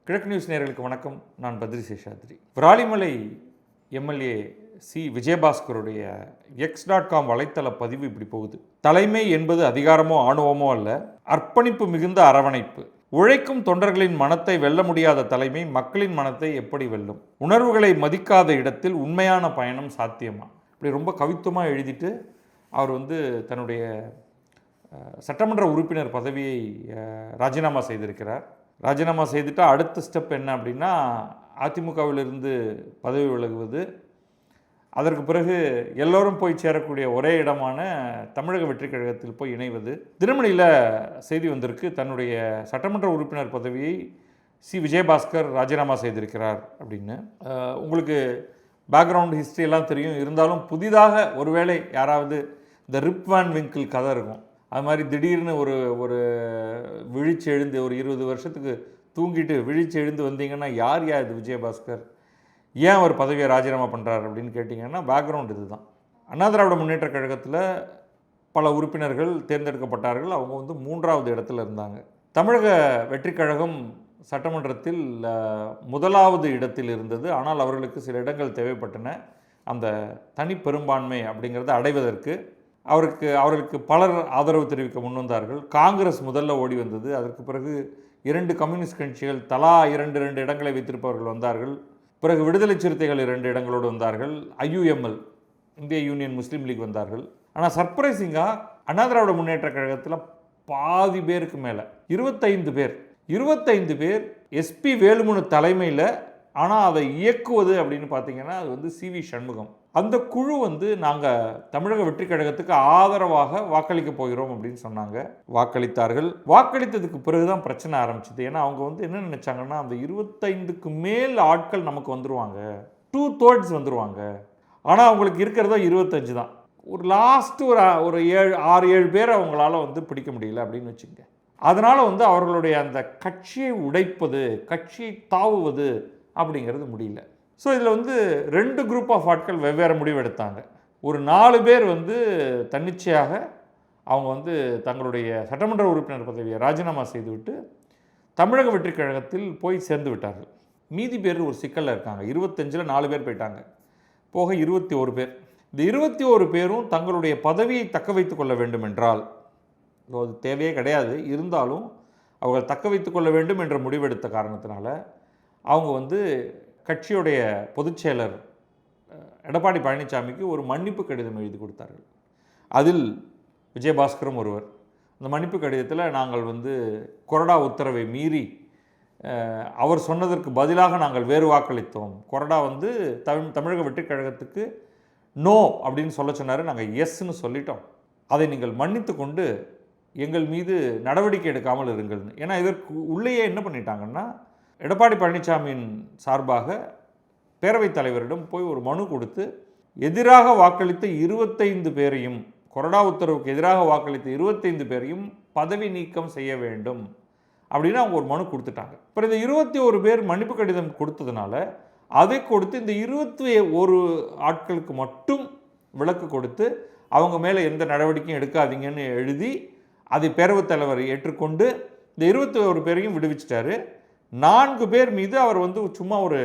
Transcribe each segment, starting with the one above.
கிழக்கு நியூஸ் நேயர்களுக்கு வணக்கம். நான் பத்ரி சேஷாத்ரி. விராலிமலை எம்எல்ஏ சி விஜயபாஸ்கருடைய x.com வலைத்தள பதிவு இப்படி போகுது. தலைமை என்பது அதிகாரமோ ஆணவமோ அல்ல, அர்ப்பணிப்பு மிகுந்த அரவணைப்பு. உழைக்கும் தொண்டர்களின் மனத்தை வெல்ல முடியாத தலைமை மக்களின் மனத்தை எப்படி வெல்லும்? உணர்வுகளை மதிக்காத இடத்தில் உண்மையான பயணம் சாத்தியமா? இப்படி ரொம்ப கவித்துவமாக எழுதிட்டு அவர் தன்னுடைய சட்டமன்ற உறுப்பினர் பதவியை ராஜினாமா செய்திருக்கிறார். ராஜினாமா செய்துட்டா அடுத்த ஸ்டெப் என்ன அப்படின்னா, அதிமுகவிலிருந்து பதவி விலகுவது, அதற்கு பிறகு எல்லோரும் போய் சேரக்கூடிய ஒரே இடமான தமிழக வெற்றிக் கழகத்தில் போய் இணைவது. தினமணியில் செய்தி வந்திருக்கு, தன்னுடைய சட்டமன்ற உறுப்பினர் பதவியை சி விஜயபாஸ்கர் ராஜினாமா செய்திருக்கிறார் அப்படின்னு. உங்களுக்கு பேக்ரவுண்ட் ஹிஸ்ட்ரியெல்லாம் தெரியும், இருந்தாலும் புதிதாக ஒருவேளை யாராவது இந்த ரிப் வேன் விங்கிள் கதை இருக்கும், அது மாதிரி திடீர்னு ஒரு விழிச்சு எழுந்து ஒரு 20 வருஷத்துக்கு தூங்கிட்டு விழிச்சு எழுந்து வந்தீங்கன்னா யார் இது விஜயபாஸ்கர், ஏன் அவர் பதவியை ராஜினாமா பண்ணுறார் அப்படின்னு கேட்டிங்கன்னா பேக்ரவுண்ட் இது தான். அண்ணா திராவிட முன்னேற்ற கழகத்தில் பல உறுப்பினர்கள் தேர்ந்தெடுக்கப்பட்டார்கள். அவங்க 3வது இடத்துல இருந்தாங்க. தமிழக வெற்றிக் கழகம் சட்டமன்றத்தில் 1வது இடத்தில் இருந்தது. ஆனால் அவர்களுக்கு சில இடங்கள் தேவைப்பட்டன. அந்த தனி பெரும்பான்மை அப்படிங்கிறத அடைவதற்கு அவர்களுக்கு பலர் ஆதரவு தெரிவிக்க முன்வந்தார்கள். காங்கிரஸ் முதல்ல ஓடி வந்தது. அதற்கு பிறகு 2 கம்யூனிஸ்ட் கட்சிகள் தலா 2 இடங்களை வைத்திருப்பவர்கள் வந்தார்கள். பிறகு விடுதலை சிறுத்தைகள் 2 இடங்களோடு வந்தார்கள். IUML, இந்திய யூனியன் முஸ்லீம் லீக் வந்தார்கள். ஆனால் சர்ப்ரைசிங்காக அண்ணா திராவிட முன்னேற்ற கழகத்தில் பாதி பேருக்கு மேலே 25 பேர் SP வேலுமணி தலைமையில். ஆனால் அதை இயக்குவது அப்படின்னு பார்த்தீங்கன்னா அது CV சண்முகம். அந்த குழு நாங்கள் தமிழக வெற்றிக் கழகத்துக்கு ஆதரவாக வாக்களிக்க போகிறோம் அப்படின்னு சொன்னாங்க. வாக்களித்தார்கள். வாக்களித்ததுக்கு பிறகு தான் பிரச்சனை ஆரம்பிச்சிது. ஏன்னா அவங்க என்ன நினச்சாங்கன்னா, அந்த 25க்கு மேல் ஆட்கள் நமக்கு வந்துடுவாங்க, 2/3 வந்துடுவாங்க. ஆனால் அவங்களுக்கு இருக்கிறதோ 25 தான். ஒரு லாஸ்ட்டு ஒரு 6-7 பேரை அவங்களால பிடிக்க முடியல அப்படின்னு வச்சுங்க. அதனால் அவர்களுடைய அந்த கட்சியை உடைப்பது, கட்சியை தாவுவது அப்படிங்கிறது முடியல. ஸோ இதில் 2 குரூப் ஆஃப் ஆட்கள் வெவ்வேறு முடிவு எடுத்தாங்க. ஒரு 4 பேர் தன்னிச்சையாக அவங்க தங்களுடைய சட்டமன்ற உறுப்பினர் பதவியை ராஜினாமா செய்துவிட்டு தமிழக வெற்றிக் கழகத்தில் போய் சேர்ந்து விட்டார்கள். மீதி பேர் ஒரு சிக்கலில் இருக்காங்க. 25ல் 4 பேர் போயிட்டாங்க, போக 21 பேர். இந்த 21 பேரும் தங்களுடைய பதவியை தக்க வைத்து கொள்ள வேண்டும் என்றால், அது தேவையே கிடையாது, இருந்தாலும் அவர்கள் தக்க வைத்து கொள்ள வேண்டும் என்ற முடிவெடுத்த காரணத்தினால அவங்க கட்சியுடைய பொதுச் செயலர் எடப்பாடி பழனிசாமிக்கு ஒரு மன்னிப்பு கடிதம் எழுதி கொடுத்தார்கள். அதில் விஜயபாஸ்கரும் ஒருவர். அந்த மன்னிப்பு கடிதத்தில் நாங்கள் கொறடா உத்தரவை மீறி அவர் சொன்னதற்கு பதிலாக நாங்கள் வேறு வாக்களித்தோம். கொறடா தமிழக வெற்றிக் கழகத்துக்கு நோ அப்படின்னு சொல்ல சொன்னார். நாங்கள் எஸ்ன்னு சொல்லிட்டோம். அதை நீங்கள் மன்னித்து கொண்டு எங்கள் மீது நடவடிக்கை எடுக்காமல் இருங்கள்னு. ஏன்னா இதற்கு உள்ளேயே என்ன பண்ணிட்டாங்கன்னா, எடப்பாடி பழனிசாமியின் சார்பாக பேரவைத் தலைவரிடம் போய் ஒரு மனு கொடுத்து எதிராக வாக்களித்த 25 பேரையும், கொறடா உத்தரவுக்கு எதிராக வாக்களித்த 25 பேரையும் பதவி நீக்கம் செய்ய வேண்டும் அப்படின்னு அவங்க ஒரு மனு கொடுத்துட்டாங்க. அப்புறம் இந்த 21 பேர் மன்னிப்பு கடிதம் கொடுத்ததுனால அதை கொடுத்து இந்த 21 ஆட்களுக்கு மட்டும் விலக்கு கொடுத்து அவங்க மேலே எந்த நடவடிக்கையும் எடுக்காதீங்கன்னு எழுதி அதை பேரவைத் தலைவர் ஏற்றுக்கொண்டு இந்த 21 பேரையும் விடுவிச்சிட்டாரு. 4 பேர் மீது அவர் சும்மா ஒரு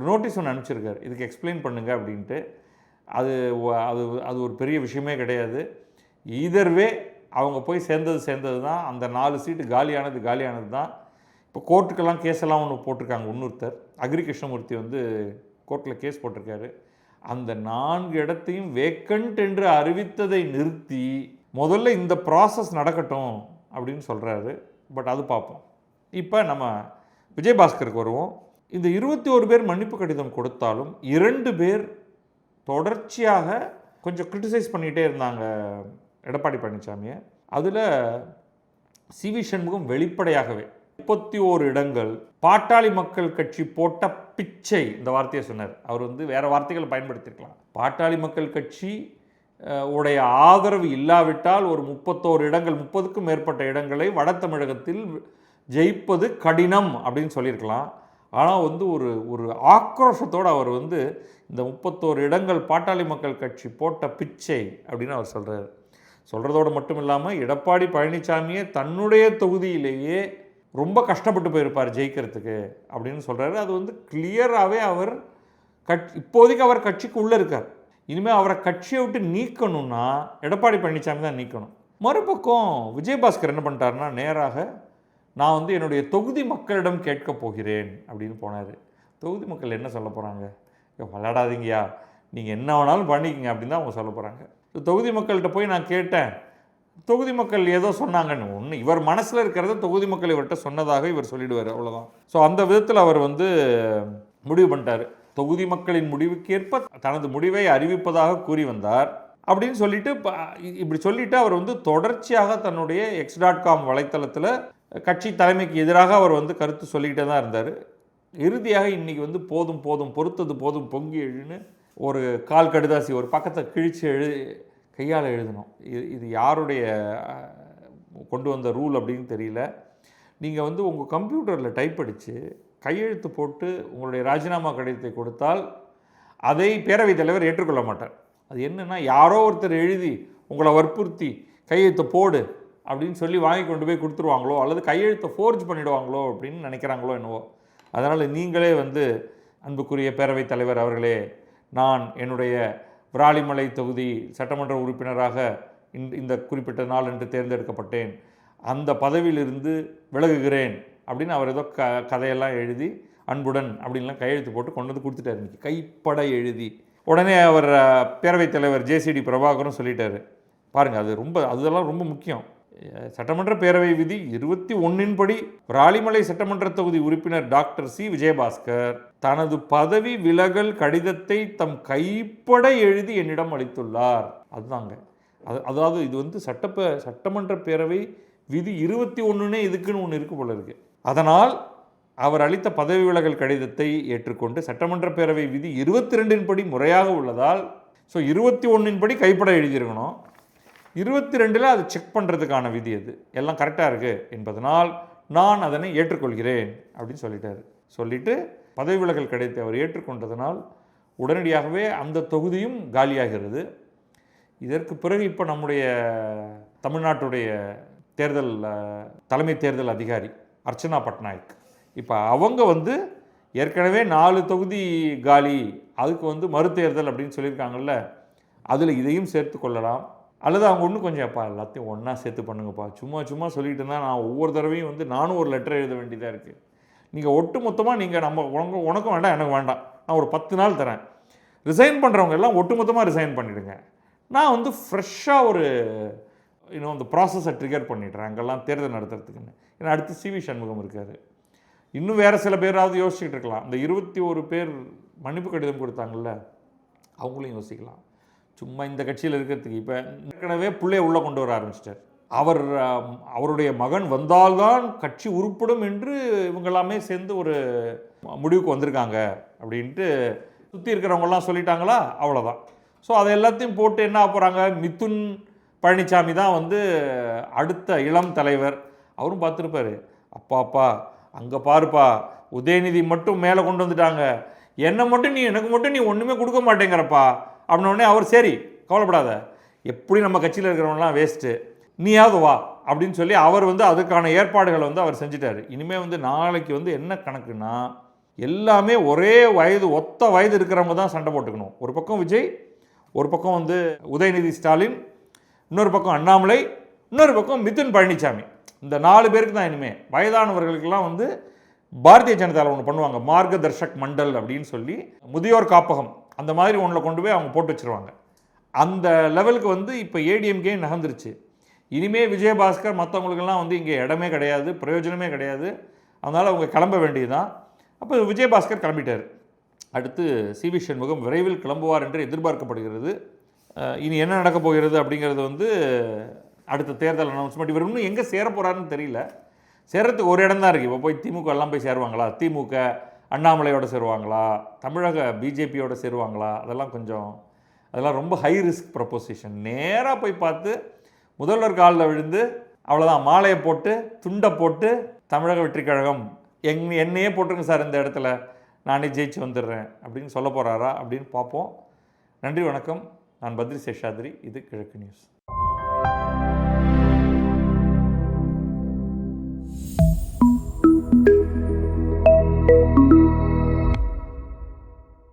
நோட்டீஸ் ஒன்று அனுப்பிச்சிருக்காரு, இதுக்கு எக்ஸ்பிளைன் பண்ணுங்க அப்படின்ட்டு. அது அது அது ஒரு பெரிய விஷயமே கிடையாது. ஈதர்வே அவங்க போய் சேர்ந்தது தான். அந்த 4 சீட்டு காலியானது தான். இப்போ கோர்ட்டுக்கெல்லாம் கேஸெல்லாம் ஒன்று போட்டிருக்காங்க. இன்னொருத்தர் அக்ரி கிருஷ்ணமூர்த்தி கோர்ட்டில் கேஸ் போட்டிருக்காரு. அந்த 4 இடத்தையும் வேக்கண்ட் என்று அறிவித்ததை நிறுத்தி முதல்ல இந்த ப்ராசஸ் நடக்கட்டும் அப்படின்னு சொல்கிறாரு. பட் அது பார்ப்போம். இப்போ நம்ம விஜயபாஸ்கருக்கு வருவோம். இந்த 21 பேர் மன்னிப்பு கடிதம் கொடுத்தாலும் 2 பேர் தொடர்ச்சியாக கொஞ்சம் கிரிட்டிசைஸ் பண்ணிகிட்டே இருந்தாங்க எடப்பாடி பழனிசாமியை. அதில் CV சண்முகம் வெளிப்படையாகவே 31 இடங்கள் பாட்டாளி மக்கள் கட்சி போட்ட பிச்சை, இந்த வார்த்தையை சொன்னார். அவர் வேறு வார்த்தைகளை பயன்படுத்தியிருக்கலாம். பாட்டாளி மக்கள் கட்சி உடைய ஆதரவு இல்லாவிட்டால் ஒரு 31 இடங்கள், 30க்கும் மேற்பட்ட இடங்களை வட தமிழகத்தில் ஜெயிப்பது கடினம் அப்படின்னு சொல்லியிருக்கலாம். ஆனால் ஒரு ஆக்ரோஷத்தோடு அவர் இந்த 31 இடங்கள் பாட்டாளி மக்கள் கட்சி போட்ட பிச்சை அப்படின்னு அவர் சொல்கிறார். சொல்கிறதோடு மட்டும் இல்லாமல் எடப்பாடி பழனிசாமியை தன்னுடைய தொகுதியிலேயே ரொம்ப கஷ்டப்பட்டு போயிருப்பார் ஜெயிக்கிறதுக்கு அப்படின்னு சொல்கிறாரு. அது வந்து கிளியராகவே அவர் இப்போதைக்கு அவர் கட்சிக்கு உள்ளே இருக்கார். இனிமேல் அவரை கட்சியை விட்டு நீக்கணும்னா எடப்பாடி பழனிசாமி தான் நீக்கணும். மறுபக்கம் விஜயபாஸ்கர் என்ன பண்ணிட்டாருன்னா, நேராக நான் வந்து என்னுடைய தொகுதி மக்களிடம் கேட்க போகிறேன் அப்படின்னு போனார். தொகுதி மக்கள் என்ன சொல்ல போகிறாங்க? விளையாடாதீங்கயா, நீங்கள் என்ன வேணாலும் பண்ணிக்கங்க அப்படின்னு தான் அவங்க சொல்ல போகிறாங்க. தொகுதி மக்கள்கிட்ட போய் நான் கேட்டேன், தொகுதி மக்கள் ஏதோ சொன்னாங்கன்னு. ஒன்று இவர் மனசில் இருக்கிறத தொகுதி மக்கள் இவர்கிட்ட சொன்னதாக இவர் சொல்லிடுவார், அவ்வளோதான். ஸோ அந்த விதத்தில் அவர் வந்து முடிவு பண்ணிட்டார். தொகுதி மக்களின் முடிவுக்கேற்ப தனது முடிவை அறிவிப்பதாக கூறி வந்தார். அப்படின்னு சொல்லிட்டு இப்படி சொல்லிவிட்டு அவர் வந்து தொடர்ச்சியாக தன்னுடைய x.com வலைத்தளத்தில் கட்சி தலைமைக்கு எதிராக அவர் வந்து கருத்து சொல்லிக்கிட்டே தான் இருந்தார். இறுதியாக இன்றைக்கி வந்து போதும் போதும் பொறுத்தது போதும் பொங்கி எழுன்னு ஒரு கால் கடுதாசி ஒரு பக்கத்தை கிழித்து கையால் எழுதணும். இது யாருடைய கொண்டு வந்த ரூல் அப்படின்னு தெரியல. நீங்கள் வந்து உங்கள் கம்ப்யூட்டரில் டைப் அடித்து கையெழுத்து போட்டு உங்களுடைய ராஜினாமா கடிதத்தை கொடுத்தால் அதை பேரவைத் தலைவர் ஏற்றுக்கொள்ள மாட்டார். அது என்னென்னா, யாரோ ஒருத்தர் எழுதி உங்களை வற்புறுத்தி கையெழுத்தை போடு அப்படின்னு சொல்லி வாங்கி கொண்டு போய் கொடுத்துருவாங்களோ, அல்லது கையெழுத்தை ஃபோர்ஜ் பண்ணிவிடுவாங்களோ அப்படின்னு நினைக்கிறாங்களோ என்னவோ. அதனால் நீங்களே வந்து அன்புக்குரிய பேரவைத் தலைவர் அவர்களே, நான் என்னுடைய விராலிமலை தொகுதி சட்டமன்ற உறுப்பினராக இந்த குறிப்பிட்ட நாள் என்று தேர்ந்தெடுக்கப்பட்டேன், அந்த பதவியிலிருந்து விலகுகிறேன் அப்படின்னு அவர் ஏதோ கதையெல்லாம் எழுதி அன்புடன் அப்படின்லாம் கையெழுத்து போட்டு கொண்டு வந்து கொடுத்துட்டார். இன்றைக்கி கைப்பட எழுதி உடனே அவர் பேரவைத் தலைவர் ஜேசிடி பிரபாகரும் சொல்லிட்டார். பாருங்கள், அதெல்லாம் ரொம்ப முக்கியம். சட்டமன்ற பேரவை விதி 21 படி விராலிமலை சட்டமன்ற தொகுதி உறுப்பினர் டாக்டர் சி விஜயபாஸ்கர் தனது பதவி விலகல் கடிதத்தை தம் கைப்பட எழுதி என்னிடம் அளித்துள்ளார். அதுதாங்க. அதாவது இது வந்து சட்டமன்ற பேரவை விதி 21 இதுக்குன்னு ஒன்று இருக்கு போல இருக்கு. அதனால் அவர் அளித்த பதவி விலகல் கடிதத்தை ஏற்றுக்கொண்டு சட்டமன்ற பேரவை விதி 22 படி முறையாக உள்ளதால், ஸோ 21 படி கைப்பட எழுதியிருக்கணும், 22 அதை செக் பண்ணுறதுக்கான விதி அது எல்லாம் கரெக்டாக இருக்குது என்பதனால் நான் அதனை ஏற்றுக்கொள்கிறேன் அப்படின்னு சொல்லிட்டு பதவி விலகல் கடிதத்தை அவர் ஏற்றுக்கொண்டதனால் உடனடியாகவே அந்த தொகுதியும் காலியாகிறது. இதற்கு பிறகு இப்போ நம்முடைய தமிழ்நாட்டுடைய தலைமை தேர்தல் அதிகாரி அர்ச்சனா பட்நாயக், இப்போ அவங்க வந்து ஏற்கனவே 4 தொகுதி காலி, அதுக்கு வந்து மறுதேர்தல் அப்படின்னு சொல்லியிருக்காங்கல்ல, அதில் இதையும் சேர்த்து கொள்ளலாம். அல்லது அவங்க இன்னும் கொஞ்சம் எல்லாத்தையும் ஒன்றா சேர்த்து பண்ணுங்கப்பா, சும்மா சொல்லிட்டு இருந்தால் நான் ஒவ்வொரு தடவையும் வந்து நானும் ஒரு லெட்டர் எழுத வேண்டியதாக இருக்குது. நீங்கள் ஒட்டு மொத்தமாக நீங்கள் உனக்கும் வேண்டாம் எனக்கு வேண்டாம், நான் ஒரு 10 நாள் தரேன், ரிசைன் பண்ணுறவங்க எல்லாம் ஒட்டு மொத்தமாக ரிசைன் பண்ணிவிடுங்க, நான் வந்து ஃப்ரெஷ்ஷாக ஒரு அந்த ப்ராசஸை ட்ரிகர் பண்ணிடுறேன் அங்கெல்லாம் தேர்தல் நடத்துறதுக்குன்னு. ஏன்னா அடுத்து சிவி சண்முகம் இருக்கார். இன்னும் வேறு சில பேராவது யோசிச்சுட்டு இருக்கலாம். இந்த 21 பேர் மன்னிப்பு கடிதம் கொடுத்தாங்கல்ல, அவங்களையும் யோசிக்கலாம். சும்மா இந்த கட்சியில் இருக்கிறதுக்கு இப்போ ஏற்கனவே பிள்ளைய உள்ளே கொண்டு வர ஆரம்பிச்சிட்டார். அவருடைய மகன் வந்தால்தான் கட்சி உருப்படும் என்று இவங்கெல்லாமே சேர்ந்து ஒரு முடிவுக்கு வந்திருக்காங்க அப்படின்ட்டு சுற்றி இருக்கிறவங்கெல்லாம் சொல்லிட்டாங்களா, அவ்வளோதான். ஸோ அதை எல்லாத்தையும் போட்டு என்ன போகிறாங்க, மிதுன் பழனிசாமி தான் வந்து அடுத்த இளம் தலைவர். அவரும் பார்த்துருப்பார், அப்பா அங்கே பாருப்பா உதயநிதி மட்டும் மேலே கொண்டு வந்துட்டாங்க, எனக்கு மட்டும் நீ ஒன்றுமே கொடுக்க மாட்டேங்கிறப்பா அப்படின்னோடனே அவர் சரி கவலைப்படாத, எப்படி நம்ம கட்சியில் இருக்கிறவங்களாம் வேஸ்ட்டு, நீயாவது வா அப்படின்னு சொல்லி அவர் வந்து அதுக்கான ஏற்பாடுகளை வந்து அவர் செஞ்சிட்டார். இனிமேல் வந்து நாளைக்கு வந்து என்ன கணக்குன்னா, எல்லாமே ஒரே வயது ஒத்த வயது இருக்கிறவங்க தான் சண்டை போட்டுக்கணும். ஒரு பக்கம் விஜய், ஒரு பக்கம் வந்து உதயநிதி ஸ்டாலின், இன்னொரு பக்கம் அண்ணாமலை, இன்னொரு பக்கம் மிதுன் பழனிசாமி. இந்த 4 பேருக்கு தான் இனிமேல். வயதானவர்களுக்கெல்லாம் வந்து பாரதிய ஜனதாவில் ஒன்று பண்ணுவாங்க, மார்கதர்ஷக் மண்டல் அப்படின்னு சொல்லி, முதியோர் காப்பகம் அந்த மாதிரி ஒன்றில் கொண்டு போய் அவங்க போட்டு வச்சுருவாங்க. அந்த லெவலுக்கு வந்து இப்போ ஏடிஎம்கே நகர்ந்துருச்சு. இனிமேல் விஜயபாஸ்கர் மற்றவங்களுக்கெல்லாம் வந்து இங்கே இடமே கிடையாது, பிரயோஜனமே கிடையாது. அதனால் அவங்க கிளம்ப வேண்டியதுதான். அப்போ விஜயபாஸ்கர் கிளம்பிட்டார். அடுத்து சிவி சண்முகம் விரைவில் கிளம்புவார் என்று எதிர்பார்க்கப்படுகிறது. இனி என்ன நடக்கப் போகிறது அப்படிங்கிறது வந்து அடுத்த தேர்தல் அனௌன்ஸ்மெண்ட். இவர் இன்னும் எங்கே சேர போகிறாருன்னு தெரியல. சேரத்துக்கு ஒரு இடம் தான் இருக்குது. இப்போ போய் திமுக எல்லாம் போய் சேருவாங்களா, திமுக அண்ணாமலையோடு சேருவாங்களா, தமிழக பிஜேபியோடு சேருவாங்களா, அதெல்லாம் ரொம்ப ஹை ரிஸ்க் ப்ரப்போசிஷன். நேராக போய் பார்த்து முதல்வர் காலில் விழுந்து அவ்வளோதான், மாலையை போட்டு துண்டை போட்டு தமிழக வெற்றி கழகம் என்னையே போட்டுருங்க சார் இந்த இடத்துல, நானே ஜெயிச்சு வந்துடுறேன் அப்படின்னு சொல்ல போகிறாரா அப்படின்னு பார்ப்போம். நன்றி, வணக்கம். நான் பத்ரி சேஷாத்ரி. இது கிழக்கு நியூஸ்.